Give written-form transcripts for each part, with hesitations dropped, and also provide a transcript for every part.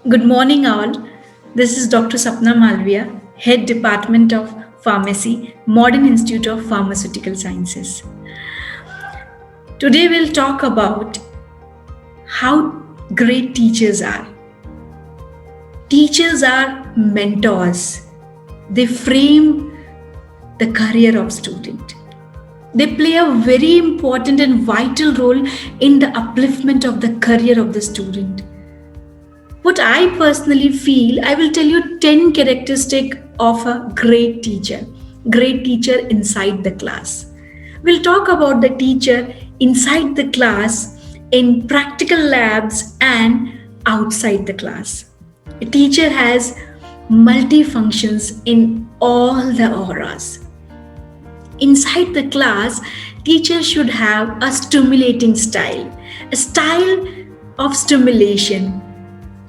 Good morning, all. This is Dr. Sapna Malviya, Head Department of Pharmacy, Modern Institute of Pharmaceutical Sciences. Today, we'll talk about how great teachers are. Teachers are mentors, they frame the career of student. They play a very important and vital role in the upliftment of the career of the student. What I personally feel, I will tell you 10 characteristics of a great teacher inside the class. We'll talk about the teacher inside the class, in practical labs and outside the class. A teacher has multifunctions in all the auras. Inside the class, teachers should have a stimulating style, a style of stimulation.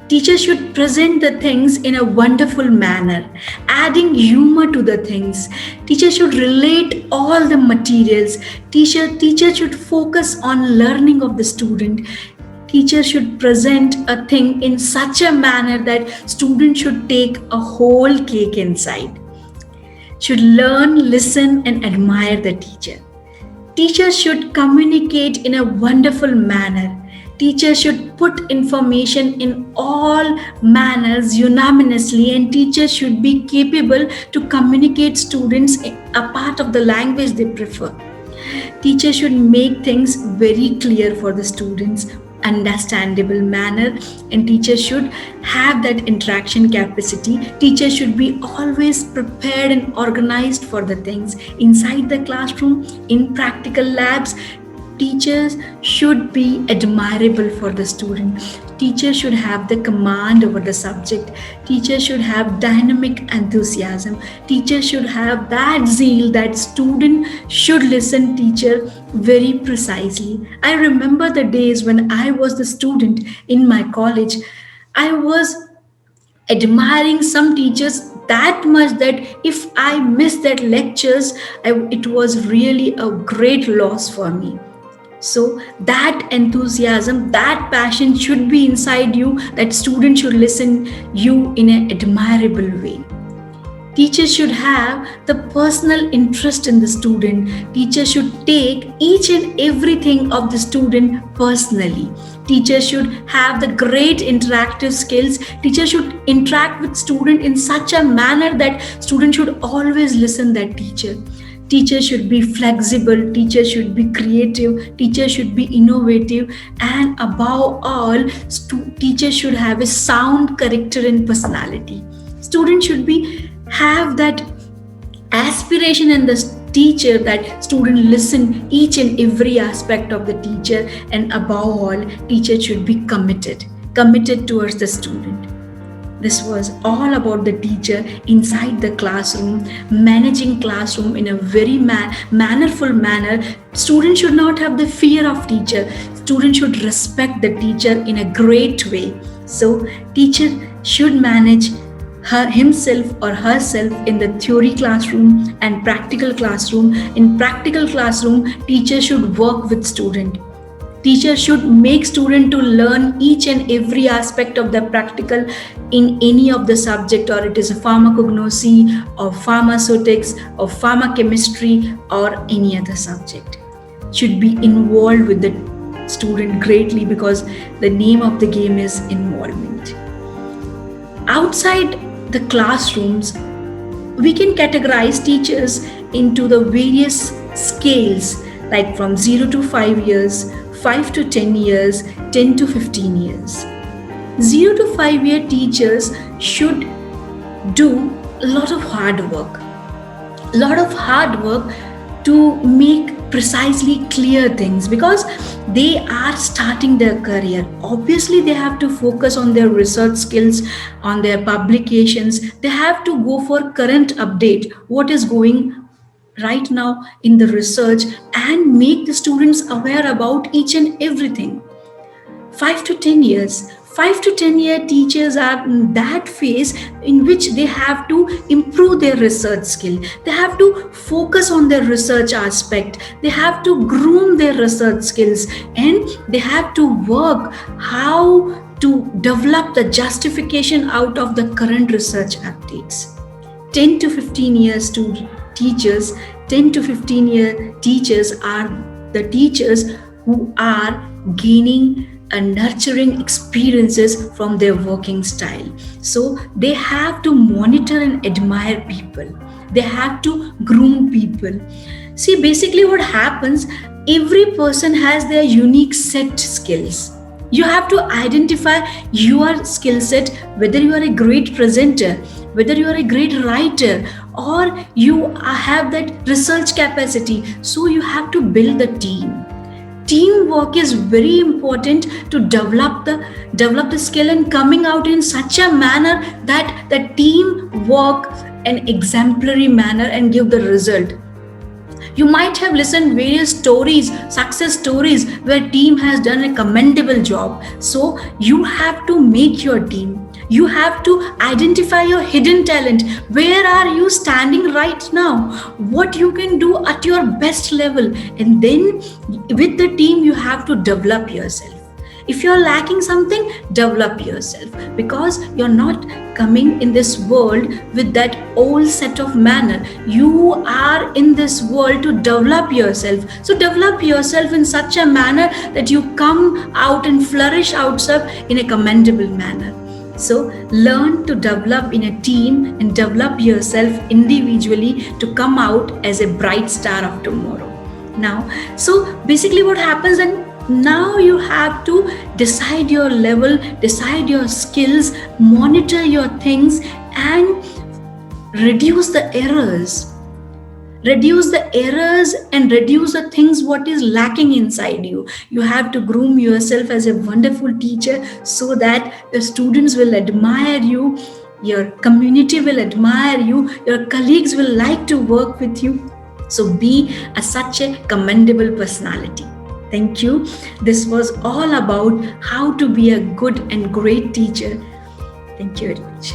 Teachers should present the things in a wonderful manner, adding humor to the things. Teachers should relate all the materials. Teacher should focus on learning of the student. Teacher should present a thing in such a manner that student should take a whole cake inside. Should learn, listen, and admire the teacher. Teachers should communicate in a wonderful manner. Teachers should put information in all manners unanimously, and teachers should be capable to communicate students a part of the language they prefer. Teachers should make things very clear for the students, understandable manner, and teachers should have that interaction capacity. Teachers should be always prepared and organized for the things inside the classroom, in practical labs. Teachers should be admirable for the student. Teachers should have the command over the subject. Teachers should have dynamic enthusiasm. Teachers should have that zeal that student should listen teacher very precisely. I remember the days when I was the student in my college. I was admiring some teachers that much that if I missed that lectures, it was really a great loss for me. So that enthusiasm, that passion should be inside you, that student should listen you in an admirable way. Teachers should have the personal interest in the student. Teachers should take each and everything of the student personally. Teachers should have the great interactive skills. Teachers should interact with student in such a manner that student should always listen that teacher. Teachers should be flexible, teachers should be creative, teachers should be innovative, and above all, teachers should have a sound character and personality. Students should be have that aspiration in the teacher, that student listen each and every aspect of the teacher, and above all, teacher should be committed towards the student. This was all about the teacher inside the classroom, managing classroom in a very mannerful manner. Students should not have the fear of teacher. Students should respect the teacher in a great way. So teacher should manage himself or herself in the theory classroom and practical classroom. In practical classroom, teacher should work with student. Teacher should make student to learn each and every aspect of the practical in any of the subject, or it is a pharmacognosy or pharmaceutics or pharmacochemistry or any other subject. Should be involved with the student greatly, because the name of the game is involvement. Outside the classrooms, we can categorize teachers into the various scales, like from 0 to 5 years, 5 to 10 years, 10 to 15 years. 0 to 5 year teachers should do a lot of hard work. To make precisely clear things, because they are starting their career. Obviously, they have to focus on their research skills, on their publications. They have to go for current update, what is going right now in the research, and make the students aware about each and everything. 5 to 10 years, 5 to 10 year teachers are in that phase in which they have to improve their research skill. They have to focus on their research aspect. They have to groom their research skills, and they have to work how to develop the justification out of the current research updates. 10 to 15 years to teachers, 10 to 15 year teachers are the teachers who are gaining and nurturing experiences from their working style. So they have to monitor and admire people. They have to groom people. See, basically what happens, every person has their unique set skills. You have to identify your skill set, whether you are a great presenter, whether you are a great writer, or you have that research capacity. So you have to build the team. Teamwork is very important to develop the skill and coming out in such a manner that the team work an exemplary manner and give the result. You might have listened various stories, success stories, where team has done a commendable job. So you have to make your team. You have to identify your hidden talent. Where are you standing right now? What you can do at your best level. And then with the team, you have to develop yourself. If you're lacking something, develop yourself, because you're not coming in this world with that old set of manner. You are in this world to develop yourself. So develop yourself in such a manner that you come out and flourish outside in a commendable manner. So learn to develop in a team and develop yourself individually to come out as a bright star of tomorrow. Now, so basically what happens, and now you have to decide your level, decide your skills, monitor your things, and reduce the errors. Reduce the errors and reduce the things what is lacking inside you. You have to groom yourself as a wonderful teacher so that your students will admire you, your community will admire you, your colleagues will like to work with you. So be such a commendable personality. Thank you. This was all about how to be a good and great teacher. Thank you very much.